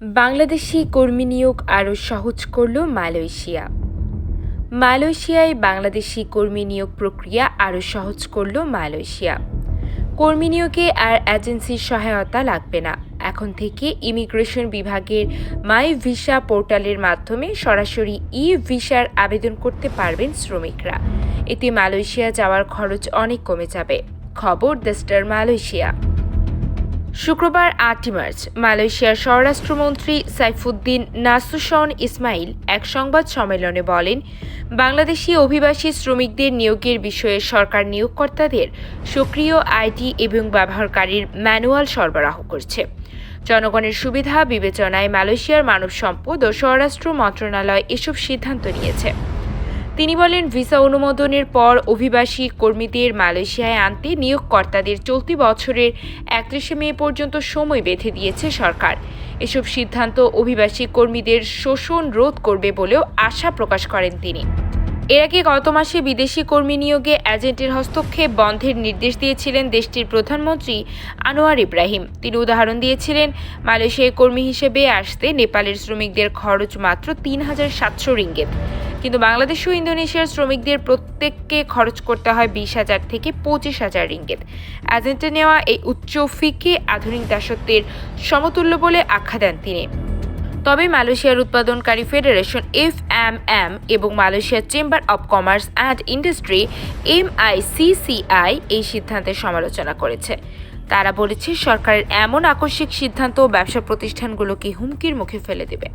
বাংলাদেশি কর্মী নিয়োগ আরও সহজ করল মালয়েশিয়া। মালয়েশিয়ায় বাংলাদেশি কর্মী নিয়োগ প্রক্রিয়া আরও সহজ করল মালয়েশিয়া। কর্মী নিয়োগে আর এজেন্সির সহায়তা লাগবে না। এখন থেকে ইমিগ্রেশন বিভাগের মাই ভিসা পোর্টালের মাধ্যমে সরাসরি ভিসার আবেদন করতে পারবেন শ্রমিকরা। এতে মালয়েশিয়া যাওয়ার খরচ অনেক কমে যাবে। খবর দ্য স্টার মালয়েশিয়া। শুক্রবার ৮ মার্চ মালয়েশিয়ার স্বরাষ্ট্রমন্ত্রী সাইফুদ্দিন নাসুশন ইসমাইল এক সংবাদ সম্মেলনে বলেন, বাংলাদেশি অভিবাসী শ্রমিকদের নিয়োগের বিষয়ে সরকার নিয়োগকর্তাদের সক্রিয় আইডি এবং ব্যবহারকারীর ম্যানুয়াল সরবরাহ করছে। জনগণের সুবিধা বিবেচনায় মালয়েশিয়ার মানব সম্পদ ও স্বরাষ্ট্র মন্ত্রণালয় এসব সিদ্ধান্ত নিয়েছে। তিনি বলেন, ভিসা অনুমোদনের পর অভিবাসী কর্মীদের মালয়েশিয়ায় আনতে নিয়োগকর্তাদের চলতি বছরের ৩১ মে পর্যন্ত সময় বেঁধে দিয়েছে সরকার। এসব সিদ্ধান্ত অভিবাসী কর্মীদের শোষণ রোধ করবে বলেও আশা প্রকাশ করেন তিনি। এর আগে গত মাসে বিদেশি কর্মী নিয়োগে এজেন্টের হস্তক্ষেপ বন্ধের নির্দেশ দিয়েছিলেন দেশটির প্রধানমন্ত্রী আনোয়ার ইব্রাহিম। তিনি উদাহরণ দিয়েছিলেন, মালয়েশিয়ায় কর্মী হিসেবে আসতে নেপালের শ্রমিকদের খরচ মাত্র ৩,৭০০ রিঙ্গিত, কিন্তু বাংলাদেশ ও ইন্দোনেশিয়ার শ্রমিকদের প্রত্যেককে খরচ করতে হয় ২০,০০০ থেকে ২৫,০০০ রিঙ্গিত। এজেন্টে নেওয়া এই উচ্চ ফিকে আধুনিক দাসত্বের সমতুল্য বলে আখ্যা দেন তিনি। তবে মালয়েশিয়ার উৎপাদনকারী ফেডারেশন FMM এবং মালয়েশিয়ার chamber of commerce and industry MICCI এই সিদ্ধান্তের সমালোচনা করেছে। তারা বলেছে, সরকারের এমন আকস্মিক সিদ্ধান্ত ব্যবসা প্রতিষ্ঠানগুলোকে হুমকির মুখে ফেলে দেবে।